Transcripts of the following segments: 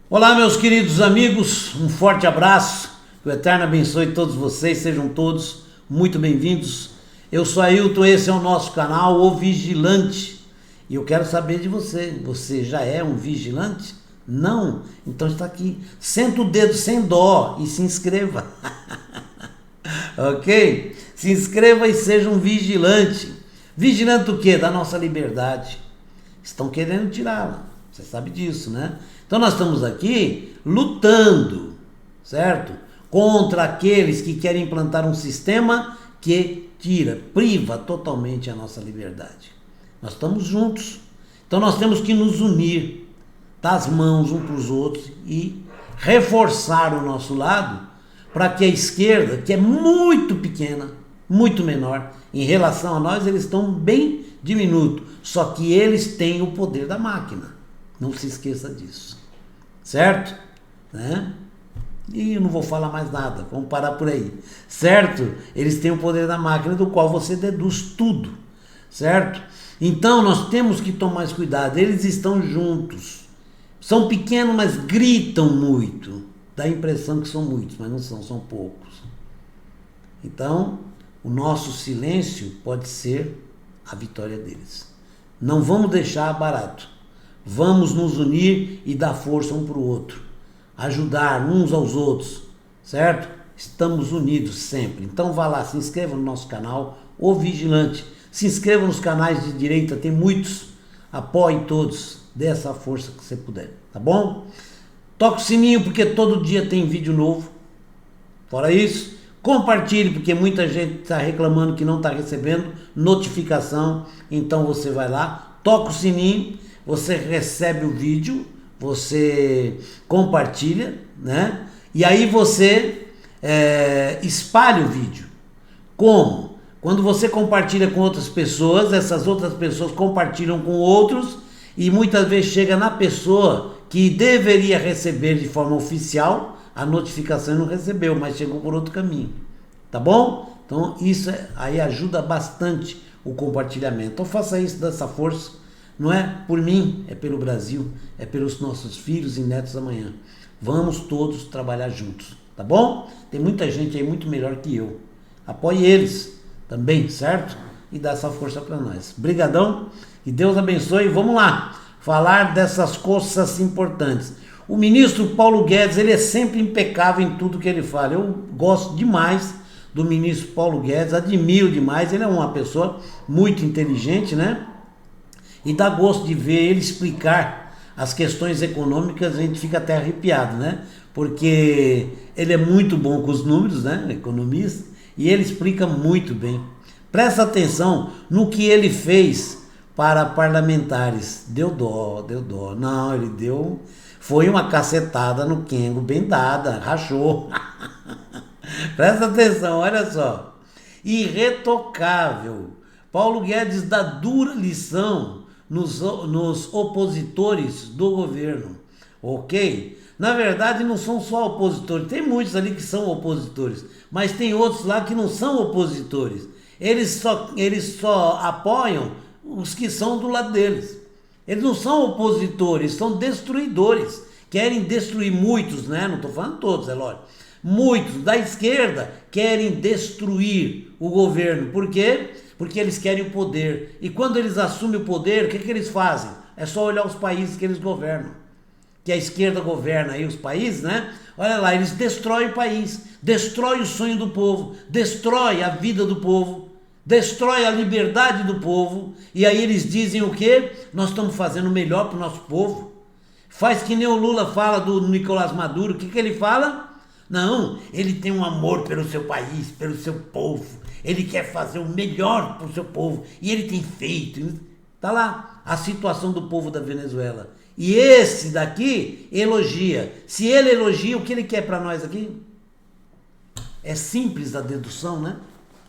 Olá, meus queridos amigos, um forte abraço, que o Eterno abençoe todos vocês, sejam todos muito bem-vindos. Eu sou Ailton, esse é o nosso canal, O Vigilante, e eu quero saber de você, você já é um vigilante? Não? Então está aqui, senta o dedo sem dó e se inscreva, ok? Se inscreva e seja um vigilante. Vigilante do quê? Da nossa liberdade. Estão querendo tirá-la, você sabe disso, né? Então nós estamos aqui lutando, certo? Contra aqueles que querem implantar um sistema que tira, priva totalmente a nossa liberdade. Nós estamos juntos. Então nós temos que nos unir, dar as mãos uns para os outros e reforçar o nosso lado para que a esquerda, que é muito pequena, muito menor, em relação a nós, eles estão bem diminutos. Só que eles têm o poder da máquina. Não se esqueça disso, certo? Né? E eu não vou falar mais nada, vamos parar por aí, certo? Eles têm o poder da máquina do qual você deduz tudo, certo? Então nós temos que tomar mais cuidado, eles estão juntos, são pequenos, mas gritam muito, dá a impressão que são muitos, mas não são, são poucos. Então o nosso silêncio pode ser a vitória deles. Não vamos deixar barato. Vamos nos unir e dar força um para o outro. Ajudar uns aos outros, certo? Estamos unidos sempre. Então vá lá, se inscreva no nosso canal, O Vigilante. Se inscreva nos canais de direita, tem muitos. Apoie todos, dê essa força que você puder, tá bom? Toque o sininho porque todo dia tem vídeo novo. Fora isso, compartilhe porque muita gente está reclamando que não está recebendo notificação. Então você vai lá, toca o sininho, você recebe o vídeo, você compartilha, né? E aí você espalha o vídeo. Como? Quando você compartilha com outras pessoas, essas outras pessoas compartilham com outros e muitas vezes chega na pessoa que deveria receber de forma oficial a notificação e não recebeu, mas chegou por outro caminho, tá bom? Então isso aí ajuda bastante o compartilhamento. Então faça isso, dessa força. Não é por mim, é pelo Brasil, é pelos nossos filhos e netos amanhã. Vamos todos trabalhar juntos, tá bom? Tem muita gente aí muito melhor que eu. Apoie eles também, certo? E dá essa força para nós. Brigadão, que Deus abençoe. Vamos lá, falar dessas coisas importantes. O ministro Paulo Guedes, ele é sempre impecável em tudo que ele fala. Eu gosto demais do ministro Paulo Guedes, admiro demais. Ele é uma pessoa muito inteligente, né? E dá gosto de ver ele explicar as questões econômicas, a gente fica até arrepiado, né? Porque ele é muito bom com os números, né? Economista, e ele explica muito bem. Presta atenção no que ele fez para parlamentares. Deu dó, deu dó. Não, ele deu... Foi uma cacetada no Kengo, bem dada, rachou. Presta atenção, olha só. Irretocável. Paulo Guedes dá dura lição nos opositores do governo, ok? Na verdade não são só opositores, tem muitos ali que são opositores, mas tem outros lá que não são opositores, eles só apoiam os que são do lado deles, eles não são opositores, são destruidores, querem destruir muitos, né? Não estou falando todos, é lógico, muitos da esquerda querem destruir o governo, por quê? Porque eles querem o poder. E quando eles assumem o poder, o que eles fazem? É só olhar os países que eles governam. Que a esquerda governa aí os países, né? Olha lá, eles destroem o país, destroem o sonho do povo, destrói a vida do povo, destrói a liberdade do povo. E aí eles dizem o quê? Nós estamos fazendo o melhor para o nosso povo. Faz que nem o Lula fala do Nicolás Maduro. O que ele fala? Não, ele tem um amor pelo seu país, pelo seu povo. Ele quer fazer o melhor para o seu povo. E ele tem feito. Está lá a situação do povo da Venezuela. E esse daqui elogia. Se ele elogia, o que ele quer para nós aqui? É simples a dedução, né?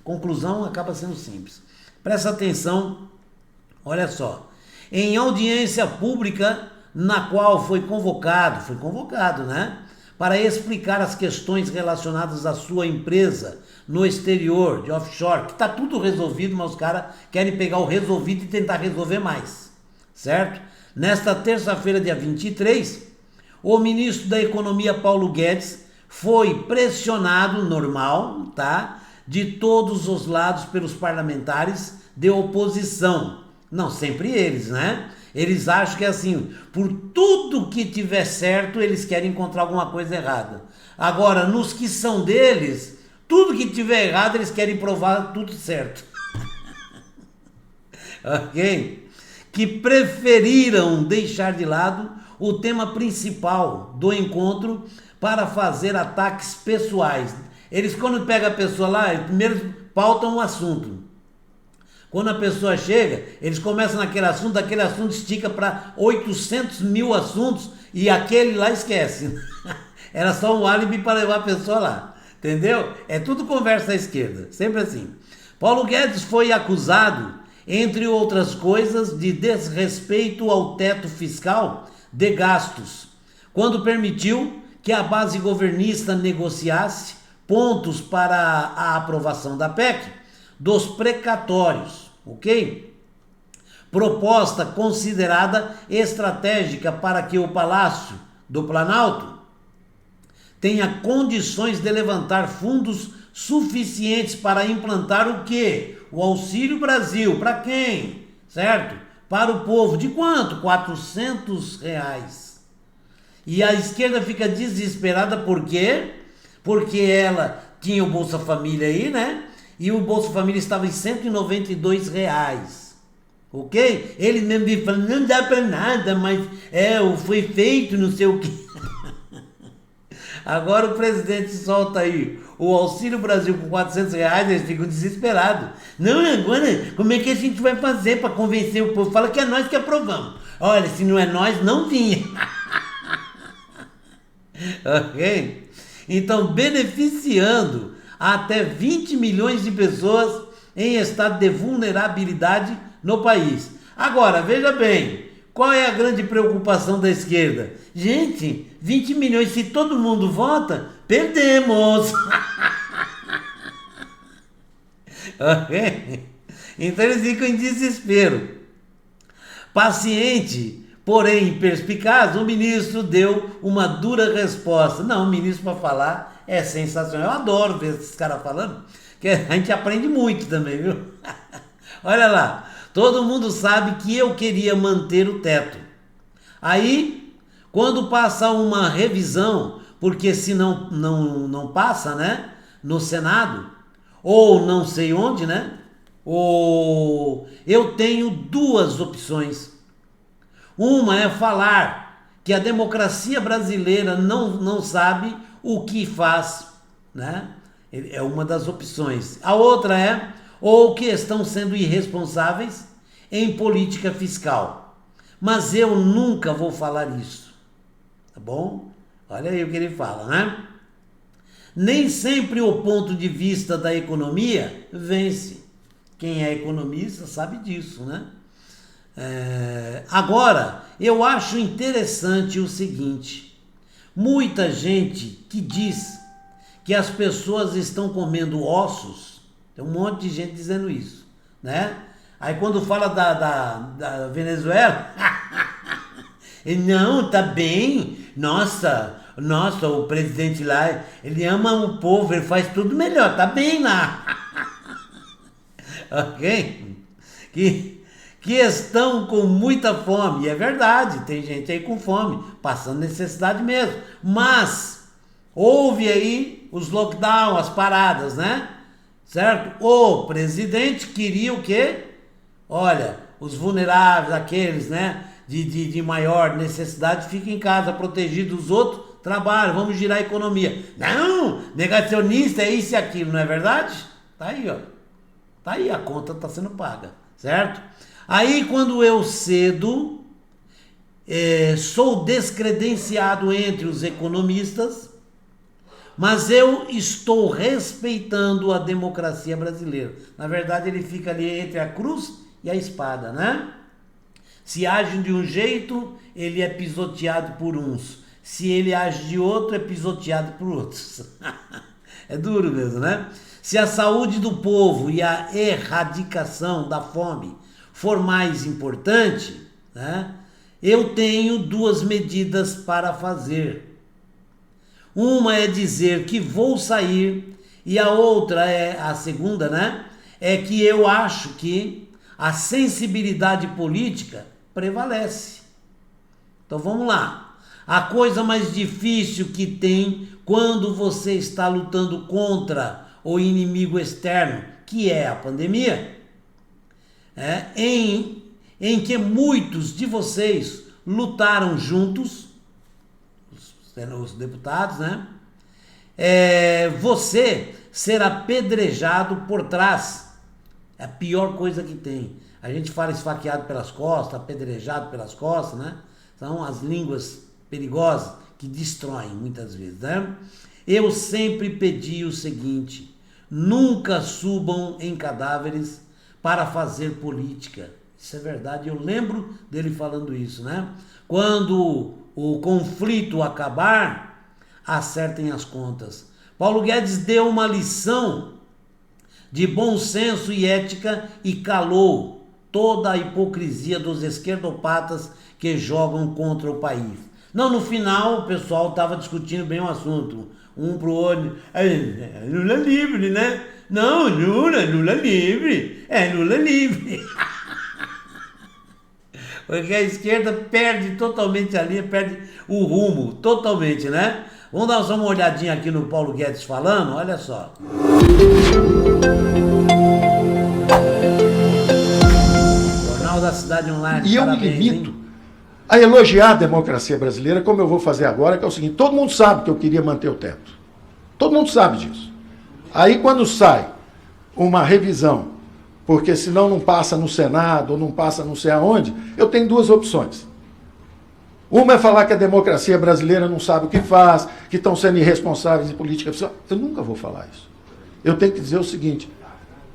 Conclusão acaba sendo simples. Presta atenção, olha só. Em audiência pública, na qual foi convocado, né? Para explicar as questões relacionadas à sua empresa no exterior, de offshore, que está tudo resolvido, mas os caras querem pegar o resolvido e tentar resolver mais, certo? Nesta terça-feira, dia 23, o ministro da Economia, Paulo Guedes, foi pressionado, normal, tá? De todos os lados pelos parlamentares de oposição. Não sempre eles, né? Eles acham que é assim, por tudo que tiver certo, eles querem encontrar alguma coisa errada. Agora, nos que são deles, tudo que tiver errado, eles querem provar tudo certo. Ok? Que preferiram deixar de lado o tema principal do encontro para fazer ataques pessoais. Eles, quando pegam a pessoa lá, eles primeiro pautam um assunto. Quando a pessoa chega, eles começam naquele assunto estica para 800 mil assuntos e aquele lá esquece. Era só um álibi para levar a pessoa lá. Entendeu? É tudo conversa à esquerda, sempre assim. Paulo Guedes foi acusado, entre outras coisas, de desrespeito ao teto fiscal de gastos, quando permitiu que a base governista negociasse pontos para a aprovação da PEC dos precatórios, ok? Proposta considerada estratégica para que o Palácio do Planalto tenha condições de levantar fundos suficientes para implantar o quê? O Auxílio Brasil. Para quem? Certo? Para o povo. De quanto? R$400. E a esquerda fica desesperada, por quê? Porque ela tinha o Bolsa Família aí, né? E o Bolsa Família estava em R$192. Ok? Ele mesmo me falando, não dá para nada, mas foi feito não sei o quê. Agora o presidente solta aí o Auxílio Brasil com R$400, eles ficam desesperados. Não, agora, como é que a gente vai fazer para convencer o povo? Fala que é nós que aprovamos. Olha, se não é nós, não vinha. Ok? Então, beneficiando até 20 milhões de pessoas em estado de vulnerabilidade no país. Agora, veja bem, qual é a grande preocupação da esquerda? Gente, 20 milhões, se todo mundo vota, perdemos. Ok? Então eles ficam em desespero. Paciente, porém perspicaz, o ministro deu uma dura resposta. Não, o ministro para falar é sensacional. Eu adoro ver esses caras falando, que a gente aprende muito também, viu? Olha lá, todo mundo sabe que eu queria manter o teto. Aí, quando passa uma revisão, porque se não passa, né, no Senado, ou não sei onde, né, ou eu tenho duas opções. Uma é falar que a democracia brasileira não sabe o que faz, né? É uma das opções. A outra é, ou que estão sendo irresponsáveis em política fiscal. Mas eu nunca vou falar isso, tá bom? Olha aí o que ele fala, né? Nem sempre o ponto de vista da economia vence. Quem é economista sabe disso, né? Agora, eu acho interessante o seguinte: muita gente que diz que as pessoas estão comendo ossos, tem um monte de gente dizendo isso, né? Aí quando fala da Venezuela, não, tá bem, nossa, o presidente lá, ele ama o povo, ele faz tudo melhor, tá bem lá. Ok? Que estão com muita fome, e é verdade, tem gente aí com fome, passando necessidade mesmo, mas houve aí os lockdowns, as paradas, né? Certo? O presidente queria o quê? Olha, os vulneráveis, aqueles, né, de maior necessidade, fiquem em casa, protegidos, os outros trabalham, vamos girar a economia. Não, negacionista é isso e aquilo, não é verdade? Tá aí, ó. Tá aí, a conta tá sendo paga, certo? Aí quando eu cedo, sou descredenciado entre os economistas, mas eu estou respeitando a democracia brasileira. Na verdade, ele fica ali entre a cruz e a espada, né? Se age de um jeito, ele é pisoteado por uns. Se ele age de outro, é pisoteado por outros. É duro mesmo, né? Se a saúde do povo e a erradicação da fome for mais importante, né, eu tenho duas medidas para fazer. Uma é dizer que vou sair e a outra a segunda, né? É que eu acho que a sensibilidade política prevalece. Então vamos lá. A coisa mais difícil que tem quando você está lutando contra o inimigo externo, que é a pandemia, em que muitos de vocês lutaram juntos, os deputados, né? Você ser apedrejado por trás. É a pior coisa que tem. A gente fala esfaqueado pelas costas, apedrejado pelas costas, né? São as línguas perigosas que destroem muitas vezes, né? Eu sempre pedi o seguinte: nunca subam em cadáveres para fazer política. Isso é verdade, eu lembro dele falando isso, né? Quando o conflito acabar, acertem as contas. Paulo Guedes deu uma lição de bom senso e ética e calou toda a hipocrisia dos esquerdopatas que jogam contra o país. Não, no final o pessoal estava discutindo bem o assunto. Um pro outro, Lula livre, né? Não, Lula livre. Lula livre. Porque a esquerda perde totalmente a linha, perde o rumo, totalmente, né? Vamos dar só uma olhadinha aqui no Paulo Guedes falando, olha só. Jornal da Cidade Online. E parabéns, eu me limito a elogiar a democracia brasileira, como eu vou fazer agora, que é o seguinte: todo mundo sabe que eu queria manter o teto. Todo mundo sabe disso. Aí quando sai uma revisão, porque senão não passa no Senado, ou não passa não sei aonde, eu tenho duas opções. Uma é falar que a democracia brasileira não sabe o que faz, que estão sendo irresponsáveis em política fiscal. Eu nunca vou falar isso. Eu tenho que dizer o seguinte: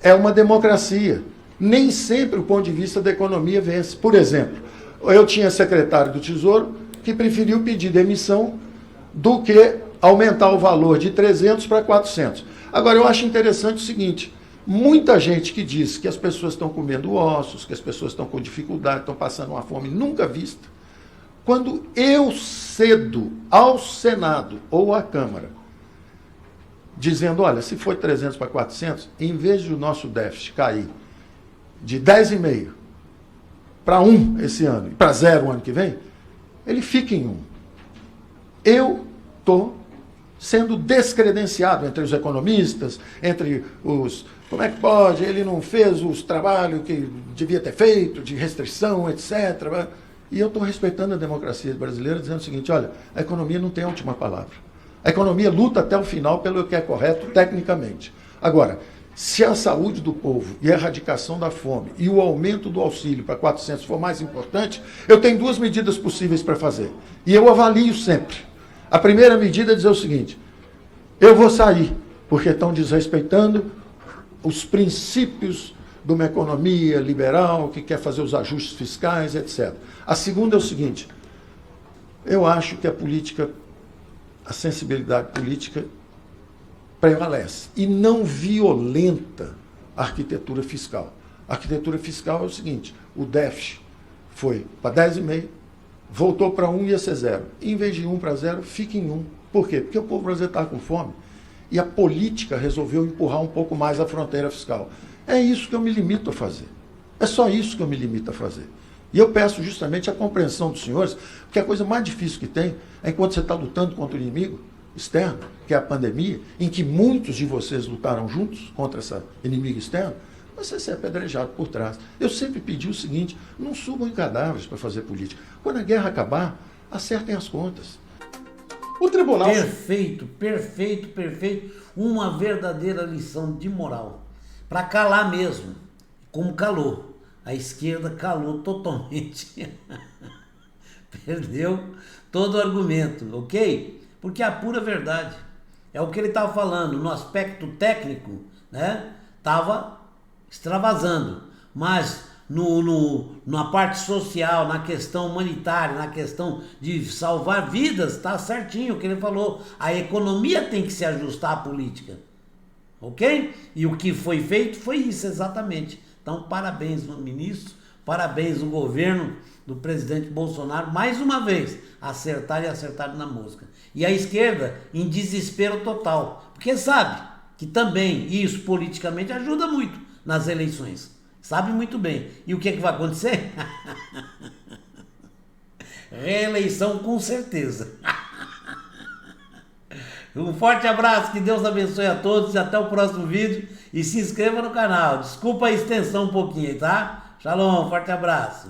é uma democracia. Nem sempre o ponto de vista da economia vence. Por exemplo, eu tinha secretário do Tesouro que preferiu pedir demissão do que aumentar o valor de 300 para 400. Agora, eu acho interessante o seguinte: muita gente que diz que as pessoas estão comendo ossos, que as pessoas estão com dificuldade, estão passando uma fome nunca vista. Quando eu cedo ao Senado ou à Câmara, dizendo, olha, se for 300 para 400, em vez de o nosso déficit cair de 10,5 para 1 esse ano e para 0 o ano que vem, ele fica em 1. Eu estou sendo descredenciado entre os economistas, entre os... Como é que pode? Ele não fez os trabalhos que devia ter feito, de restrição, etc., e eu estou respeitando a democracia brasileira, dizendo o seguinte: olha, a economia não tem a última palavra. A economia luta até o final pelo que é correto tecnicamente. Agora, se a saúde do povo e a erradicação da fome e o aumento do auxílio para 400 for mais importante, eu tenho duas medidas possíveis para fazer. E eu avalio sempre. A primeira medida é dizer o seguinte: eu vou sair, porque estão desrespeitando os princípios de uma economia liberal, que quer fazer os ajustes fiscais, etc. A segunda é o seguinte: eu acho que a política, a sensibilidade política prevalece e não violenta a arquitetura fiscal. A arquitetura fiscal é o seguinte: o déficit foi para 10,5, voltou para 1 e ia ser 0. Em vez de 1 para 0, fica em 1. Por quê? Porque o povo brasileiro está com fome e a política resolveu empurrar um pouco mais a fronteira fiscal. É isso que eu me limito a fazer. É só isso que eu me limito a fazer. E eu peço justamente a compreensão dos senhores, porque a coisa mais difícil que tem é enquanto você está lutando contra o inimigo externo, que é a pandemia, em que muitos de vocês lutaram juntos contra esse inimigo externo, você ser apedrejado por trás. Eu sempre pedi o seguinte: não subam em cadáveres para fazer política. Quando a guerra acabar, acertem as contas. O tribunal... Perfeito. Uma verdadeira lição de moral. Para calar mesmo, como calou. A esquerda calou totalmente. Perdeu todo o argumento, ok? Porque é a pura verdade. É o que ele estava falando. No aspecto técnico, né? Estava extravasando. Mas na parte social, na questão humanitária, na questão de salvar vidas, está certinho o que ele falou. A economia tem que se ajustar à política. Ok? E o que foi feito foi isso exatamente. Então, parabéns, ministro, Parabéns o governo do presidente Bolsonaro, mais uma vez, acertaram e acertaram na mosca. E a esquerda em desespero total, porque sabe que também isso politicamente ajuda muito nas eleições. Sabe muito bem. E o que vai acontecer? Reeleição com certeza. Um forte abraço, que Deus abençoe a todos e até o próximo vídeo. E se inscreva no canal. Desculpa a extensão um pouquinho, tá? Shalom, forte abraço.